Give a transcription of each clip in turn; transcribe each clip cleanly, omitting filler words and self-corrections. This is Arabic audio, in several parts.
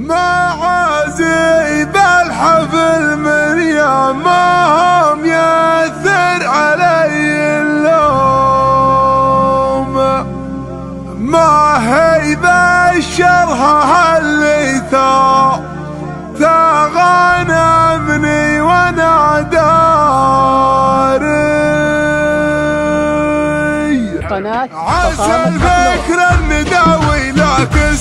معازيب الحفل من يومهم يأثر علي اللوم، ما هي بشرها اللي تغنمني وانا داري. عسى الفكر النداوي لكن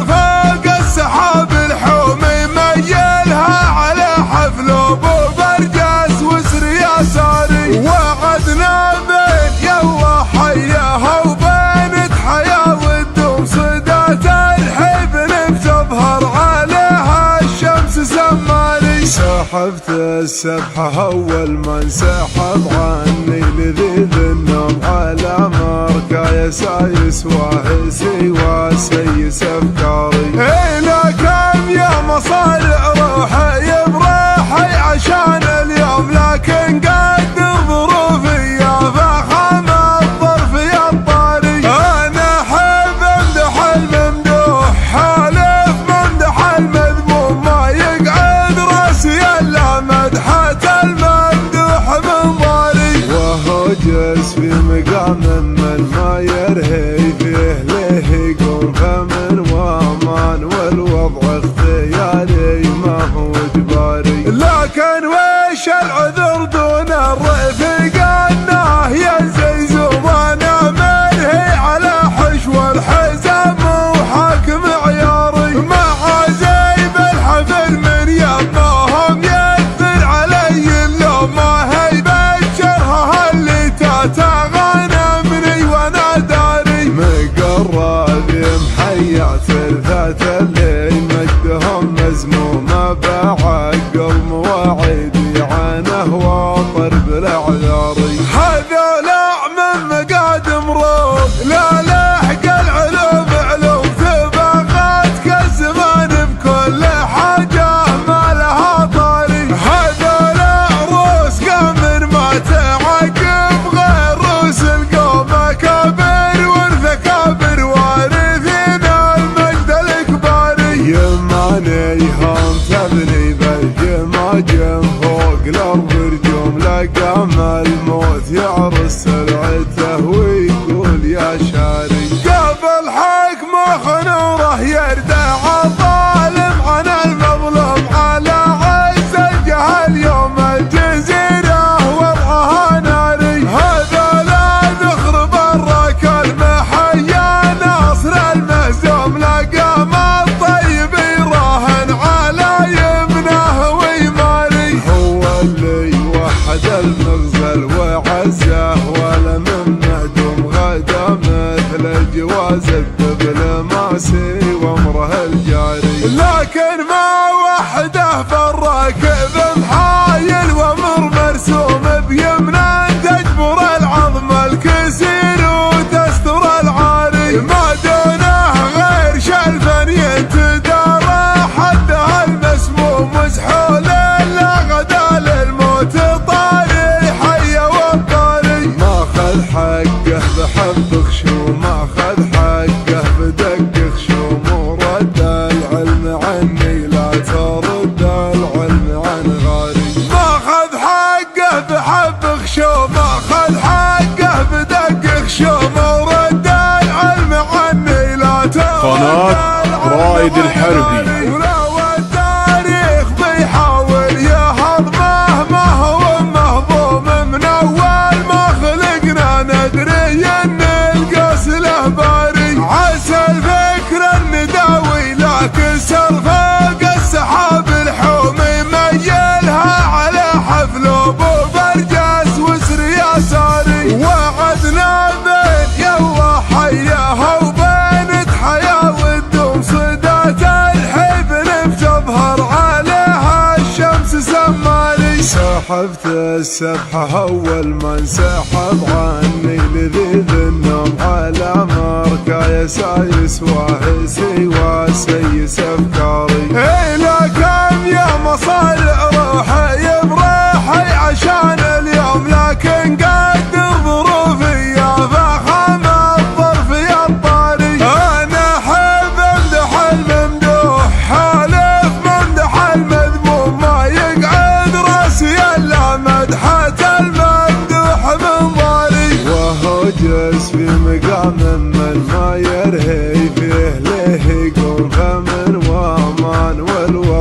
فوق السحاب الحومي ميلها على حفل ابو برجاس وسر يساري، وعدنا بين يلا حياها وبين حياه والدوم صدات الحبن بتظهر عليها الشمس سماري. سحبت السبحه اول ما انسحب عني لذيذ النوم على مركا يسايس واهسي وسيس افكاري. الى كم يا مصارع روحي براحي عشان اليوم، لكن قد ظروفي يا فخم الظرف يا الطاري. انا احب امدح الممدوح حالف ممدح المذموم، ما يقعد راسي الا مدحة الممدوح من ضاري. وهو جالس في مقام من ما يرهي فيه ليه يقوم فمن وامان، والوضع اختياري ما هو اجباري. لكن وش العذر دون الرفيق انه ينزيزوم، وانا منهي على حشو الحزام وحاكم عياري. معازيب الحفل من يمهم يأثر علي اللوم، ما هي بشرها اللي تغنمني وانا داري. مقرب محيع ثلثات اللي مجدهم مزمومه بعقل مواعيدي عنه واطر بالاعذاري. هذولا من مقادم روح لا لحق العلوم علوم، سباقات كالزمان بكل حاجه ما لها طاري. هذولا روس قام ما تعقب غير روس القوم، اكابر ورث اكابر وارثين المجد الاكباري. يماني هم تبني بالجماجم فوق الارض رجوم، لقام الموت يعرس سرعته ويقول يا شاري. قبل حكمه خنوره يردع الظالم عن المظلوم، على عز الجهل يوم الجزيره وضعها ناري. هذولا ذخر برك المحيا ناصر المهزوم، لقام الطيب يراهن على يمنه ويماري. هو اللي وحد المغزل وعزه ولا من معدوم، غدا مثل جواز الدبل ماسي وامره الجاري. لكن ما وحده فالراكب محايل وامر مرسوم، بيمنى تجبر العظم الكسير وتستر العاري. ما دونه غير شلفا ينتدارى حده المسموم، وسحول الا غدا للموت طاري حي وطاري. ماخذ حقه بحب خشوم، ماخذ حقه بدق خشوم، ورد العلم عني لا ترد العلم عن غاري. ماخذ حقه بحب خشوم، ماخذ حقه بدق خشوم، ورد العلم عني لا ترد قناة رائد الحربي. ولو التاريخ بيحاول يهضمه ما هو مهضوم، من اول ما خلقنا ندري ان القاس له باري. عسى الفكر النداوي لكن فوق السحاب الحومي ميلها على حفل ابو برجاس وسر يساري. وعدنا بين يلا حياها وبين حياه والدوم صدات الحبن بتظهر عليها الشمس سماري. سحبت السبحه اول ما انسحب عني لذيذ النوم على مركا يسايس واهسي وسيس افكاري. الى كم يا مصارع روحي براحي عشان اليوم، لكن قد ظروفي يا فخم الظرف يا الطاري. انا احب امدح الممدوح حالف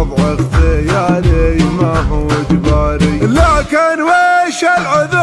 الوضع اختياري ما هو اجباري، لكن وش العذر